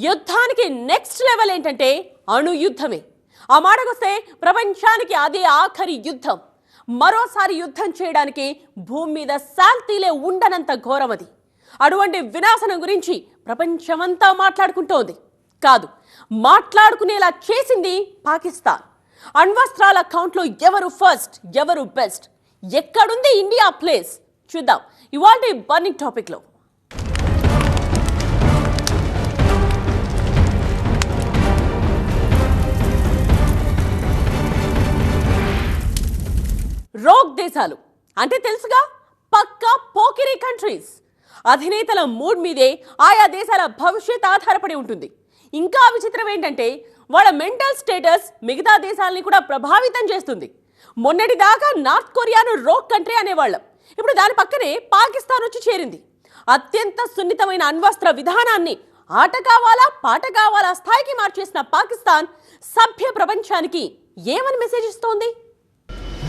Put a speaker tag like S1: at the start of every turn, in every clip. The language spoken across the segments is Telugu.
S1: యుద్ధానికి నెక్స్ట్ లెవెల్ ఏంటంటే అణు యుద్ధమే. ఆ మాటకొస్తే ప్రపంచానికి అదే ఆఖరి యుద్ధం. మరోసారి యుద్ధం చేయడానికి భూమి మీద శాంతిలే ఉండనంత ఘోరమది. అటువంటి వినాశనం గురించి ప్రపంచమంతా మాట్లాడుకుంటోంది. కాదు, మాట్లాడుకునేలా చేసింది పాకిస్తాన్. అణ్వస్త్రాల కౌంట్లో ఎవరు ఫస్ట్, ఎవరు బెస్ట్, ఎక్కడుంది ఇండియా ప్లేస్ చూద్దాం ఇవాల్టి బర్నింగ్ టాపిక్లో. రోగ్ దేశాలు అంటే తెలుసుగా, పక్కా పోకిరీ కంట్రీస్. అధినేతల మూడ్ మీదే ఆయా దేశాల భవిష్యత్ ఆధారపడి ఉంటుంది. ఇంకా విచిత్రం ఏంటంటే వాళ్ళ మెంటల్ స్టేటస్ మిగతా దేశాలని కూడా ప్రభావితం చేస్తుంది. మొన్నటి దాకా నార్త్ కొరియాను రోగ్ కంట్రీ అనేవాళ్ళం. ఇప్పుడు దాని పక్కనే పాకిస్తాన్ వచ్చి చేరింది. అత్యంత సున్నితమైన అణ్వస్త్ర విధానాన్ని ఆట కావాలా పాట కావాలా స్థాయికి మార్చేసిన పాకిస్తాన్ సభ్య ప్రపంచానికి ఏమని మెసేజ్ ఇస్తోంది?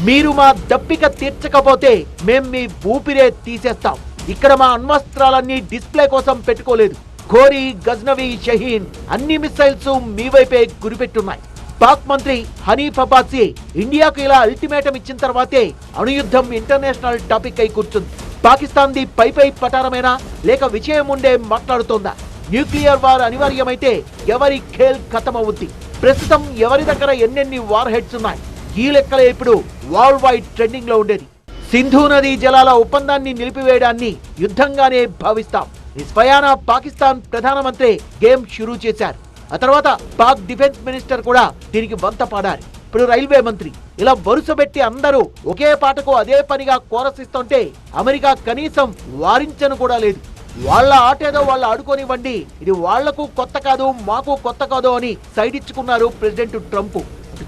S2: మీరు మా దప్పిక తీర్చకపోతే మేం మీ ఊపిరే తీసేస్తాం. ఇక్కడ మా అణ్వస్త్రాలన్నీ డిస్ప్లే కోసం పెట్టుకోలేదు. ఘోరీ, గజ్నవి, షహీన్ అన్ని మిసైల్స్ మీ వైపే గురిపెట్టున్నాయి. పాక్ మంత్రి హనీఫ్ అబ్బాసీ ఇండియాకు ఇలా అల్టిమేటం ఇచ్చిన తర్వాతే అణుయుద్ధం ఇంటర్నేషనల్ టాపిక్ అయి కూర్చుంది. పాకిస్తాన్ ది పై పటారమేనా లేక విషయం ఉండే మాట్లాడుతోందా? న్యూక్లియర్ వార్ అనివార్యమైతే ఎవరి ఖేల్ ఖతమవుద్ది. ప్రస్తుతం ఎవరి దగ్గర ఎన్నెన్ని వార్ హెడ్స్ ఉన్నాయి? ఈ లెక్కలే ఇప్పుడు వరల్డ్ వైడ్ ట్రెండింగ్ లో ఉండేది. సింధు నదీ జలాల ఒప్పందాన్ని నిలిపివేయడాన్ని యుద్ధంగానే భావిస్తాం. ఈ స్వయాన పాకిస్తాన్ ప్రధానమంత్రి గేమ్ షురూ చేశారు. ఆ తర్వాత పాక్ డిఫెన్స్ మినిస్టర్ కూడా దీనికి వంత పాడారు. ఇప్పుడు రైల్వే మంత్రి ఇలా వరుసబెట్టి అందరూ ఒకే పాటకు అదే పనిగా కోరసిస్తుంటే అమెరికా కనీసం వారించను కూడా లేదు. వాళ్ళ ఆటేదో వాళ్ళు ఆడుకోనివ్వండి, ఇది వాళ్లకు కొత్త కాదు మాకు కొత్త కాదు అని సైడ్ ఇచ్చుకున్నారు ప్రెసిడెంట్ ట్రంప్.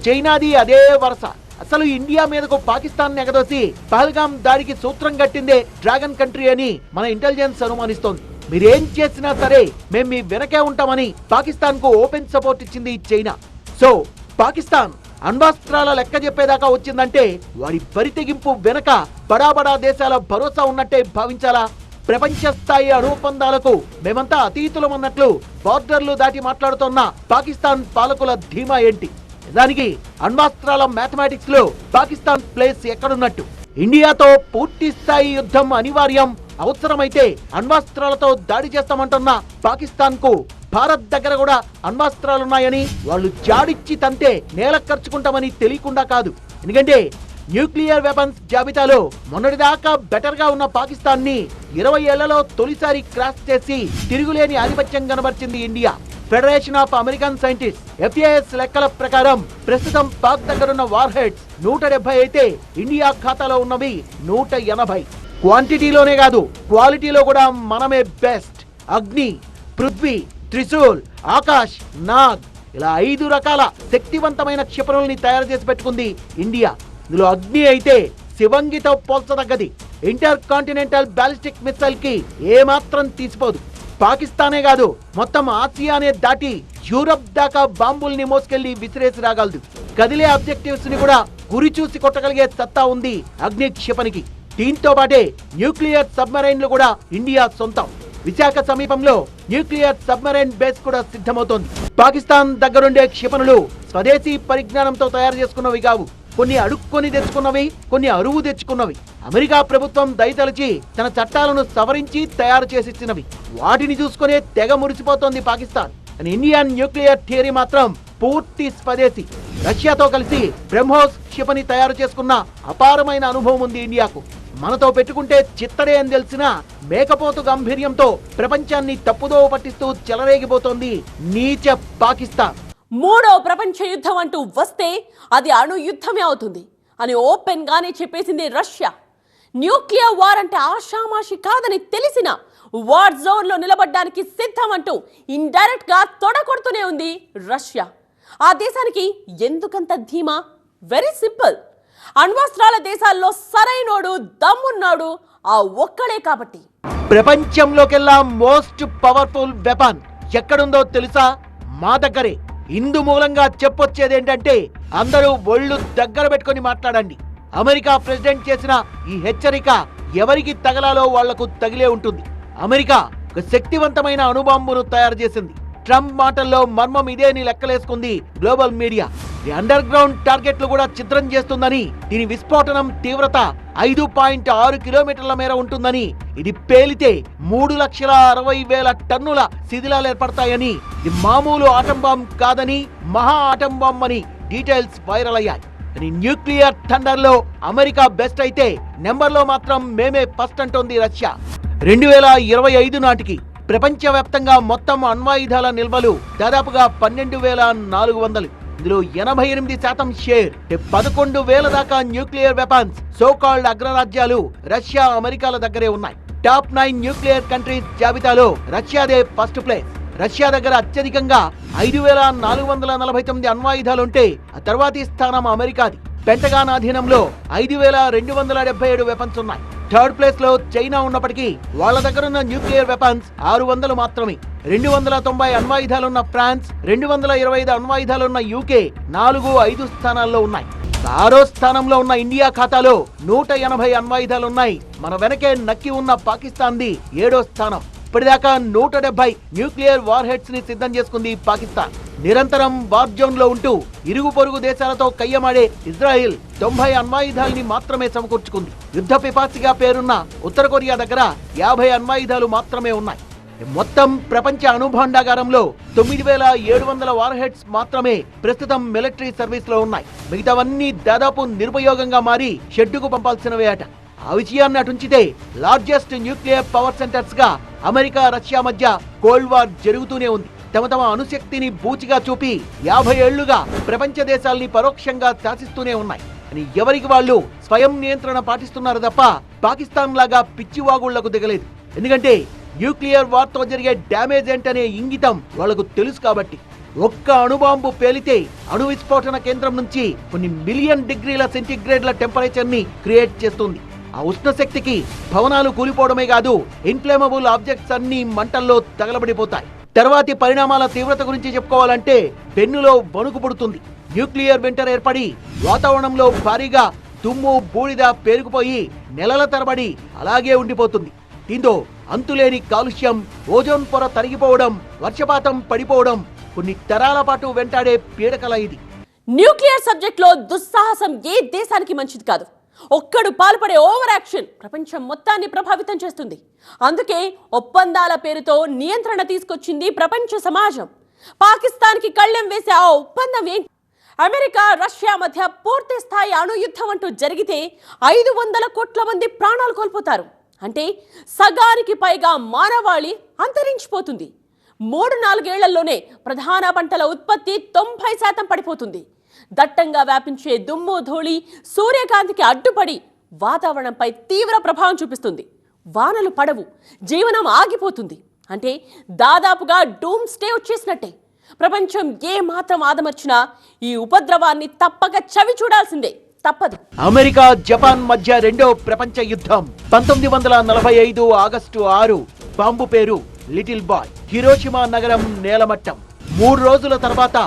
S2: చైనాది అదే వరుస. అసలు ఇండియా మీదకు పాకిస్తాన్ ఎగదోసి పహల్గాం దాడికి సూత్రం కట్టిందే డ్రాగన్ కంట్రీ అని మన ఇంటెలిజెన్స్ అనుమానిస్తోంది. మీరేం చేసినా సరే మేము మీ వెనకే ఉంటామని పాకిస్తాన్ కు ఓపెన్ సపోర్ట్ ఇచ్చింది చైనా. సో పాకిస్తాన్ అణ్వస్త్రాల లెక్క చెప్పేదాకా వచ్చిందంటే వారి బరితెగింపు వెనక బడా దేశాల భరోసా ఉన్నట్టే భావించాలా? ప్రపంచ స్థాయి అణు ఒప్పందాలకు మేమంతా అతీతులమన్నట్లు బార్డర్లు దాటి మాట్లాడుతున్న పాకిస్తాన్ పాలకుల ధీమా ఏంటి? దానికి అణ్వస్త్రాల మ్యాథమెటిక్స్ లో పాకిస్తాన్ ప్లేస్ ఎక్కడున్నట్టు? ఇండియాతో పూర్తి స్థాయి యుద్ధం అనివార్యం, అవసరమైతే అణ్వస్త్రాలతో దాడి చేస్తామంటున్న పాకిస్తాన్ కు భారత్ దగ్గర కూడా అణ్వస్త్రాలున్నాయని వాళ్ళు జాడిచ్చి తంతే నేల ఖర్చుకుంటామని తెలియకుండా కాదు. ఎందుకంటే న్యూక్లియర్ వెపన్స్ జాబితాలో మొన్నటిదాకా బెటర్ గా ఉన్న పాకిస్తాన్ ని 20 ఏళ్లలో తొలిసారి క్రాస్ చేసి తిరుగులేని ఆధిపత్యం కనబర్చింది India. Federation of American scientist FAS లెక్కల ప్రకారం ప్రస్తుతం పాక్ దగ్గరున్న వార్ హెడ్స్ 170 అయితే ఇండియా ఖాతాలో ఉన్నవి 180. క్వాంటిటీలోనే కాదు క్వాలిటీలో కూడా మనమే బెస్ట్. అగ్ని, పృథ్వీ, త్రిశూల్, ఆకాష్, నాగ్ ఇలా 5 రకాల శక్తివంతమైన క్షిపణుల్ని తయారు చేసి పెట్టుకుంది ఇండియా. ఇందులో అగ్ని అయితే శివంగితో పోల్చదగ్గది. ఇంటర్ కాంటినెంటల్ బాలిస్టిక్ మిసైల్ కి ఏమాత్రం తీసిపోదు. పాకిస్తానే కాదు మొత్తం ఆసియానే దాటి యూరప్ దాకా బాంబుల్ని మోసుకెళ్లి విసిరేసి రాగలదు. కదిలే ఆబ్జెక్టివ్స్ ని కూడా గురి చూసి కొట్టగలిగే సత్తా ఉంది అగ్ని క్షిపణికి. దీంతో పాటే న్యూక్లియర్ సబ్మెరైన్లు కూడా ఇండియా సొంతం. విశాఖ సమీపంలో న్యూక్లియర్ సబ్మెరైన్ బేస్ కూడా సిద్ధమవుతోంది. పాకిస్తాన్ దగ్గరుండే క్షిపణులు స్వదేశీ పరిజ్ఞానంతో తయారు చేసుకున్నవి కావు. కొన్ని అడుక్కొని తెచ్చుకున్నవి, కొన్ని అరువు తెచ్చుకున్నవి. అమెరికా ప్రభుత్వం దయతలిచి తన చట్టాలను సవరించి తయారు చేసిచ్చినవి. వాటిని చూసుకునే తెగ మురిసిపోతోంది పాకిస్తాన్. ఇండియన్ న్యూక్లియర్ థియరీ మాత్రం పూర్తి స్వదేశీ. రష్యాతో కలిసి బ్రహ్మోస్ క్షిపణి తయారు చేసుకున్న అపారమైన అనుభవం ఉంది ఇండియాకు. మనతో పెట్టుకుంటే చిత్తడే అని తెలిసిన మేకపోతు గంభీర్యంతో ప్రపంచాన్ని తప్పుదోవ పట్టిస్తూ చెలరేగిపోతోంది నీచ పాకిస్తాన్.
S1: మూడో ప్రపంచ యుద్ధం అంటూ వస్తే అది అణు యుద్ధమే అవుతుంది అని ఓపెన్ గానే చెప్పేసింది రష్యా. న్యూక్లియర్ వార్ అంటే ఆషామాషి కాదని తెలిసిన వార్ జోన్ లో నిలబడ్డానికి సిద్ధం అంటూ ఇండైరెక్ట్ గా తొడగొడుతూనే ఉంది రష్యా. ఆ దేశానికి ఎందుకంత ధీమా? Very simple. అణ్వస్త్రాల దేశాల్లో సరైనోడు దమ్మున్నాడు ఆ ఒక్కడే కాబట్టి.
S2: ప్రపంచంలోకెల్లా మోస్ట్ పవర్ఫుల్ వెపన్ ఎక్కడుందో తెలుసా? మా దగ్గరే. ఇందు మూలంగా చెప్పొచ్చేదేంటంటే అందరూ ఒళ్ళు దగ్గర పెట్టుకొని మాట్లాడండి. అమెరికా ప్రెసిడెంట్ చేసిన ఈ హెచ్చరిక ఎవరికి తగలాలో వాళ్లకు తగిలే ఉంటుంది. అమెరికా ఒక శక్తివంతమైన అణుబాంబును తయారు చేసింది. ట్రంప్ మాటల్లో మర్మం ఇదే అని లెక్కలేసుకుంది గ్లోబల్ మీడియా. ఈ అండర్ గ్రౌండ్ టార్గెట్లు కూడా చిత్రం చేస్తుందని, దీని విస్ఫోటనం తీవ్రత 5.6 కిలోమీటర్ల మేర ఉంటుందని, ఇది పేలితే 3,60,000 టన్నుల శిథిలాలు ఏర్పడతాయని, ఇది మామూలు ఆటం బాంబ్ కాదని, మహా ఆటం బాంబ్ అని డీటెయిల్స్ వైరల్ అయ్యాయి. కానీ న్యూక్లియర్ థండర్ లో అమెరికా బెస్ట్ అయితే నెంబర్లో మాత్రం మేమే ఫస్ట్ అంటోంది రష్యా. 2025 నాటికి ప్రపంచవ్యాప్తంగా మొత్తం అణ్వాయుధాల నిల్వలు దాదాపుగా 12,400. ఇందులో 88% షేర్ 11,000 దాకా న్యూక్లియర్ వెపన్స్ సోకాల్డ్ అగ్రరాజ్యాలు రష్యా, అమెరికాల దగ్గరే ఉన్నాయి. టాప్ 9 న్యూక్లియర్ కంట్రీస్ జాబితాలో రష్యాదే ఫస్ట్ ప్లేస్. రష్యా దగ్గర అత్యధికంగా 5,449 అణ్వాయుధాలుంటే ఆ తర్వాతి స్థానం అమెరికాది. పెంటగాన్ అధీనంలో 5,277 వెపన్స్ ఉన్నాయి. థర్డ్ ప్లేస్ లో చైనా ఉన్నప్పటికీ వాళ్ళ దగ్గరున్న న్యూక్లియర్ వెపన్స్ 600 మాత్రమే. 290 అణ్వాయుధాలున్న ఫ్రాన్స్, 225 అణ్వాయుధాలున్న యూకే 4-5 స్థానాల్లో ఉన్నాయి. 6వ స్థానంలో ఉన్న ఇండియా ఖాతాలో 180 అణ్వాయుధాలున్నాయి. మన వెనకే నక్కి ఉన్న పాకిస్తాన్ది 7వ స్థానం. ఇప్పటిదాకా 170 న్యూక్లియర్ వార్ హెడ్స్ ని సిద్ధం చేసుకుంది పాకిస్తాన్. నిరంతరం వార్ జోన్ లో ఉంటూ ఇరుగు పొరుగు దేశాలతో కయ్యమాడే ఇజ్రాయిల్ 90 అణ్వాయుధాలని మాత్రమే సమకూర్చుకుంది. యుద్ధ పిపాసిగా పేరున్న ఉత్తర కొరియా దగ్గర 50 అణ్వాయుధాలు మాత్రమే ఉన్నాయి. మొత్తం ప్రపంచ అణుభాండాగారంలో 9,700 వార్ హెడ్స్ మాత్రమే ప్రస్తుతం మిలిటరీ సర్వీస్ లో ఉన్నాయి. మిగతావన్నీ దాదాపు నిరుపయోగంగా మారి షెడ్డుకు పంపాల్సినవే అట. ఆ విషయాన్ని అటుంచితే లార్జెస్ట్ న్యూక్లియర్ పవర్ సెంటర్స్ గా అమెరికా, రష్యా మధ్య కోల్డ్ వార్ జరుగుతూనే ఉంది. తమ అణుశక్తిని బూచిగా చూపి 50 ఏళ్లుగా ప్రపంచ దేశాల్ని పరోక్షంగా శాసిస్తూనే ఉన్నాయి. అని ఎవరికి వాళ్ళు స్వయం నియంత్రణ పాటిస్తున్నారు తప్ప పాకిస్తాన్ లాగా పిచ్చివాగుళ్లకు దిగలేదు. ఎందుకంటే న్యూక్లియర్ వార్ తో జరిగే డ్యామేజ్ ఏంటనే ఇంగితం వాళ్లకు తెలుసు కాబట్టి. ఒక్క అణుబాంబు పేలితే అణు విస్ఫోటన కేంద్రం నుంచి కొన్ని మిలియన్ డిగ్రీల సెంటీగ్రేడ్ల టెంపరేచర్ ని క్రియేట్ చేస్తుంది. ఆ ఉష్ణశక్తికి భవనాలు కూలిపోవడమే కాదు, ఇన్ఫ్లేమబుల్ ఆబ్జెక్ట్స్ అన్ని మంటల్లో తగలబడిపోతాయి. తర్వాతి పరిణామాల తీవ్రత గురించి చెప్పుకోవాలంటే పెన్నులో వణుకు పుడుతుంది. న్యూక్లియర్ వింటర్ ఏర్పడి వాతావరణంలో భారీగా దుమ్ము, బూడిద పేరుకుపోయి నెలల తరబడి అలాగే ఉండిపోతుంది. దీంతో అంతులేని కాలుష్యం, ఓజోన్ పొర తరిగిపోవడం, వర్షపాతం పడిపోవడం కొన్ని తరాల పాటు వెంటాడే పీడకల ఇది.
S1: న్యూక్లియర్ సబ్జెక్ట్ లో దుస్సాహసం ఏ దేశానికి మంచిది కాదు. ఒక్కడు పాల్పడే ఓవర్ యాక్షన్ ప్రపంచం మొత్తాన్ని ప్రభావితం చేస్తుంది. అందుకే ఒప్పందాల పేరుతో నియంత్రణ తీసుకొచ్చింది ప్రపంచ సమాజం. పాకిస్తాన్కి కళ్ళెం వేసే ఆ ఒప్పందం ఏంటి? అమెరికా, రష్యా మధ్య పూర్తి స్థాయి అణు యుద్ధం అంటూ జరిగితే 500 కోట్ల మంది ప్రాణాలు కోల్పోతారు. అంటే సగానికి పైగా మానవాళి అంతరించిపోతుంది. 3-4 ఏళ్లలోనే ప్రధాన పంటల ఉత్పత్తి 90% పడిపోతుంది. దట్టంగా వ్యాపించే దుమ్ము, ధూళి సూర్యకాంతికి అడ్డుపడి వాతావరణంపై తీవ్ర ప్రభావం చూపిస్తుంది. వానలు పడవు, జీవనం ఆగిపోతుంది. అంటే దాదాపుగా డూమ్ స్టే వచ్చేసినట్టే. ప్రపంచం ఏ మాత్రం ఆదమర్చినా ఈ ఉపద్రవాన్ని తప్పక చవి చూడాల్సిందే, తప్పదు.
S2: అమెరికా, జపాన్ మధ్య రెండో ప్రపంచ యుద్ధం 1945 ఆగస్టు 6. బాంబు పేరు లిటిల్ బాయ్. హిరోషిమా నగరం నేలమట్టం. 3 రోజుల తర్వాత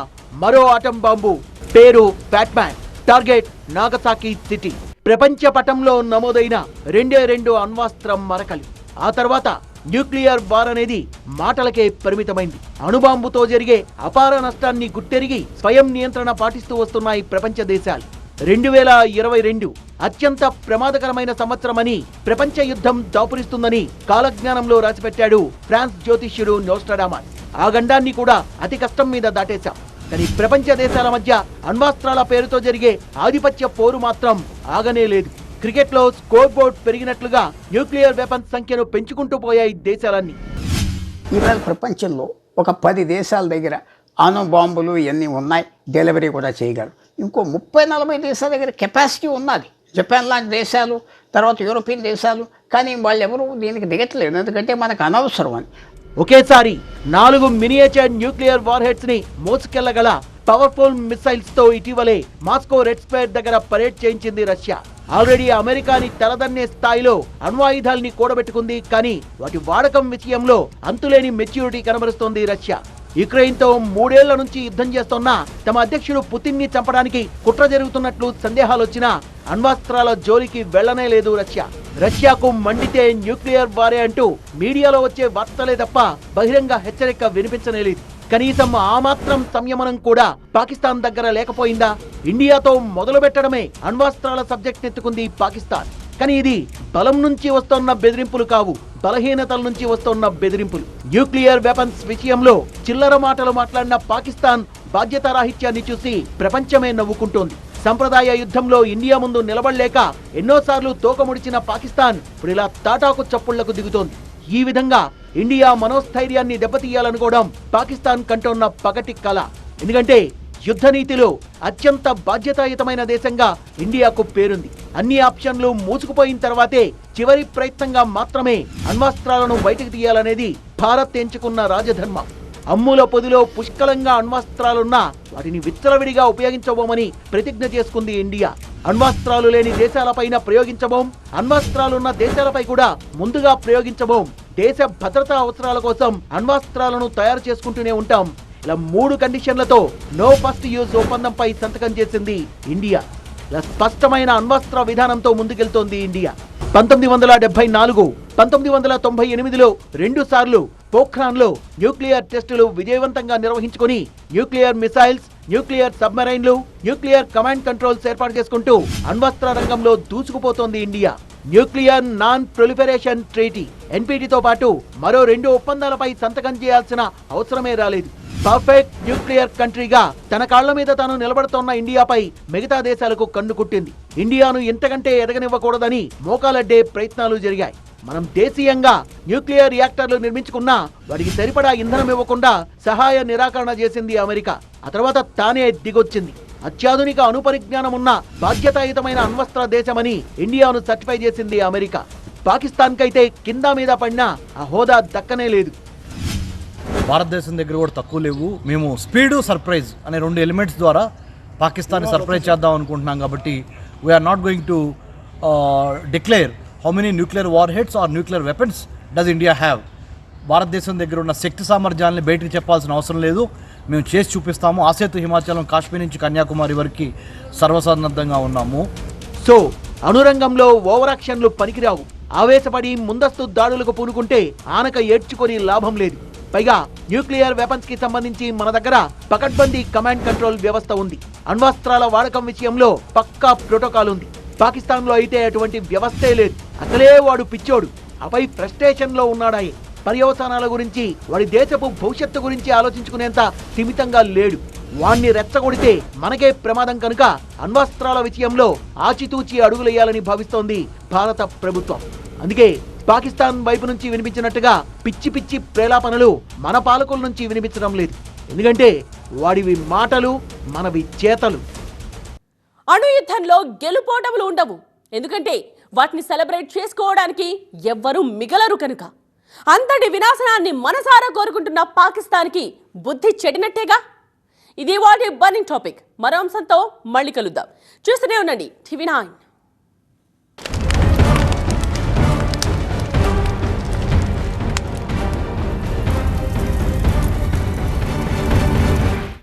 S2: మరో ఆటం బాంబు పేరు బ్యాట్మ్యాన్. Target Nagasaki city. ప్రపంచ పటంలో నమోదైన 2 అణ్వాస్త్రం మరకలు. ఆ తర్వాత న్యూక్లియర్ వార్ అనేది మాటలకే పరిమితమైంది. అణుబాంబుతో జరిగే అపార నష్టాన్ని గుర్తెరిగి స్వయం నియంత్రణ పాటిస్తూ వస్తున్నాయి ప్రపంచ దేశాలు. 2022 అత్యంత ప్రమాదకరమైన సంవత్సరమని, ప్రపంచ యుద్ధం దాపురిస్తుందని కాలజ్ఞానంలో రాసిపెట్టాడు ఫ్రాన్స్ జ్యోతిష్యుడు నోస్ట్రాడామస్. ఆ గండాన్ని కూడా అతి కష్టం మీద దాటేశాం. కానీ ప్రపంచ దేశాల మధ్య అణ్వాస్త్రాల పేరుతో జరిగే ఆధిపత్య పోరు మాత్రం ఆగనే లేదు. క్రికెట్ లో స్కోర్ బోర్డ్ పెరిగినట్లుగా న్యూక్లియర్ వెపన్స్ సంఖ్యను పెంచుకుంటూ పోయాయి దేశాలన్నీ.
S3: ఈవేళ ప్రపంచంలో ఒక 10 దేశాల దగ్గర అణు బాంబులు ఇవన్నీ ఉన్నాయి, డెలివరీ కూడా చేయగలరు. ఇంకో 30-40 దేశాల దగ్గర కెపాసిటీ ఉన్నది. జపాన్ లాంటి దేశాలు, తర్వాత యూరోపియన్ దేశాలు. కానీ వాళ్ళు ఎవరు దీనికి దిగట్లేదు, ఎందుకంటే మనకు అనవసరం అని.
S2: ఒకేసారి 4 మినియేచర్ న్యూక్లియర్ వార్ హెడ్స్ ని మోసుకెళ్లగల పవర్ఫుల్ మిసైల్స్ తో ఇటీవలే మాస్కో రెడ్ స్క్వేర్ దగ్గర పరేడ్ చేయించింది రష్యా. ఆల్రెడీ అమెరికాని తలదన్నే స్థాయిలో అణ్వాయుధాల్ని కూడబెట్టుకుంది. కానీ వాటి వాడకం విషయంలో అంతులేని మెచ్యూరిటీ కనబరుస్తోంది రష్యా. యుక్రెయిన్ తో 3 ఏళ్ల నుంచి యుద్ధం చేస్తున్న తమ అధ్యక్షుడు పుతిన్ ని చంపడానికి కుట్ర జరుగుతున్నట్లు సందేహాలొచ్చినా అణ్వాస్త్రాల జోలికి వెళ్లనే లేదు రష్యా. రష్యాకు మండితే న్యూక్లియర్ వారే అంటూ మీడియాలో వచ్చే వార్తలే తప్ప బహిరంగ హెచ్చరిక వినిపించనేలేదు. కనీసం ఆ మాత్రం సంయమనం కూడా పాకిస్తాన్ దగ్గర లేకపోయిందా? ఇండియాతో మొదలు పెట్టడమే అణ్వాస్త్రాల సబ్జెక్ట్ ఎత్తుకుంది పాకిస్తాన్. కానీ ఇది బలం నుంచి వస్తున్న బెదిరింపులు కావు, బలహీనతల నుంచి వస్తున్న బెదిరింపులు. న్యూక్లియర్ వెపన్స్ విషయంలో చిల్లర మాటలు మాట్లాడిన పాకిస్తాన్ బాధ్యతారాహిత్యాన్ని చూసి ప్రపంచమే నవ్వుకుంటోంది. సంప్రదాయ యుద్ధంలో ఇండియా ముందు నిలబడలేక ఎన్నోసార్లు తోకముడిచిన పాకిస్తాన్ ఇప్పుడు ఇలా తాటాకు చప్పుళ్లకు దిగుతోంది. ఈ విధంగా ఇండియా మనోస్థైర్యాన్ని దెబ్బతీయాలనుకోవడం పాకిస్తాన్ కంటోన్న పగటి కళ. ఎందుకంటే యుద్ధ నీతిలో అత్యంత బాధ్యతాయుతమైన దేశంగా ఇండియాకు పేరుంది. అన్ని ఆప్షన్లు మూసుకుపోయిన తర్వాతే చివరి ప్రయత్నంగా మాత్రమే అణ్వాస్త్రాలను బయటకు తీయాలనేది భారత్ ఎంచుకున్న రాజధర్మం. అమ్ముల పొదిలో పుష్కలంగా అణ్వాస్త్రాలున్నా వాటిని విచ్చలవిడిగా ఉపయోగించబోమని ప్రతిజ్ఞ చేసుకుంది ఇండియా. అణ్వాస్త్రాలు లేని దేశాలపైన ప్రయోగించబోం, అణ్వాస్త్రాలున్న దేశాలపై కూడా ముందుగా ప్రయోగించబోం. దేశ భద్రతా అవసరాల కోసం అణ్వాస్త్రాలను తయారు చేసుకుంటూనే ఉంటాం. ఇలా 3 కండిషన్లతో నో ఫస్ట్ యూజ్ ఒప్పందంపై సంతకం చేసింది ఇండియా. ఇలా స్పష్టమైన అణ్వాస్త్ర విధానంతో ముందుకెళ్తోంది ఇండియా. 1974, 1998లో 2 సార్లు పోఖ్రాన్లో న్యూక్లియర్ టెస్టులు విజయవంతంగా నిర్వహించుకుని న్యూక్లియర్ మిసైల్స్, న్యూక్లియర్ సబ్మెరైన్లు, న్యూక్లియర్ కమాండ్ కంట్రోల్స్ ఏర్పాటు చేసుకుంటూ అణ్వస్త్ర రంగంలో దూసుకుపోతోంది India. Nuclear non proliferation treaty ఎన్పిటితో పాటు మరో 2 ఒప్పందాలపై సంతకం చేయాల్సిన అవసరమే రాలేదు. పర్ఫెక్ట్ న్యూక్లియర్ కంట్రీగా తన కాళ్ల మీద తాను నిలబడుతోన్న ఇండియాపై మిగతా దేశాలకు కన్ను కుట్టింది. ఇండియాను ఎంతకంటే ఎదగనివ్వకూడదని మోకాలడ్డే ప్రయత్నాలు జరిగాయి. మనం దేశీయంగా న్యూక్లియర్ రియాక్టర్లు నిర్మించుకున్నా వాటికి సరిపడా ఇంధనం ఇవ్వకుండా సహాయ నిరాకరణ చేసింది అమెరికా. ఆ తర్వాత తానే దిగొచ్చింది. అత్యాధునిక అణుపరిజ్ఞానం ఉన్న బాధ్యతాయుతమైన అణ్వస్త్ర దేశమని ఇండియాను సర్టిఫై చేసింది అమెరికా. పాకిస్తాన్ కైతే కింద మీద పడినా ఆ హోదా దక్కనే లేదు.
S4: భారతదేశం దగ్గర కూడా తక్కువ లేవు. మేము స్పీడు, సర్ప్రైజ్ అనే 2 ఎలిమెంట్స్ ద్వారా పాకిస్తాన్ని సర్ప్రైజ్ చేద్దాం అనుకుంటున్నాం. కాబట్టి we are not going to declare how many nuclear war heads or nuclear weapons does India have. భారతదేశం దగ్గర ఉన్న శక్తి సామర్థ్యాన్ని బయటకు చెప్పాల్సిన అవసరం లేదు. మేము చేసి చూపిస్తాము. ఆసేతు హిమాచలం, కాశ్మీర్ నుంచి కన్యాకుమారి వరకు సర్వసన్నద్ధంగా ఉన్నాము.
S2: సో అణురంగంలో ఓవర్ యాక్షన్లు పనికిరావు. ఆవేశపడి ముందస్తు దాడులకు పూనుకుంటే ఆనక ఏడ్చుకొని లాభం లేదు. పైగా న్యూక్లియర్ వెపన్స్ కి సంబంధించి మన దగ్గర పకడ్బందీ కమాండ్ కంట్రోల్ వ్యవస్థ ఉంది. అణ్వాస్త్రాల వాడకం విషయంలో పక్కా ప్రోటోకాల్ ఉంది. పాకిస్తాన్ లో అయితే అటువంటి వ్యవస్థే లేదు. అసలే వాడు పిచ్చోడు, ఆపై ఫ్రస్ట్రేషన్ లో ఉన్నాడాయి. పర్యవసానాల గురించి, వాడి దేశపు భవిష్యత్తు గురించి ఆలోచించుకునేంత స్థిమితంగా లేడు. వాణ్ణి రెచ్చగొడితే మనకే ప్రమాదం కనుక అణ్వాస్త్రాల విషయంలో ఆచితూచి అడుగులేయాలని భావిస్తోంది భారత ప్రభుత్వం. అందుకే పాకిస్తాన్ వైపు నుంచి వినిపించినట్టుగా పిచ్చి పిచ్చి ప్రేలాపనలు మన పాలకుల నుంచి వినిపించడం లేదు. ఎందుకంటే వాడివి మాటలు, మనవి చేతలు.
S1: అణు యుద్ధంలో గెలుపోటములు ఉండవు. ఎందుకంటే వాటిని సెలబ్రేట్ చేసుకోవడానికి ఎవ్వరూ మిగలరు కనుక. అంతటి వినాశనాన్ని మనసారా కోరుకుంటున్న పాకిస్తాన్కి బుద్ధి చెడినట్టేగా. ఇది వాటి బర్నింగ్ టాపిక్. మరో అంశంతో మళ్ళీ కలుద్దాం. చూస్తూనే ఉండండి TV9.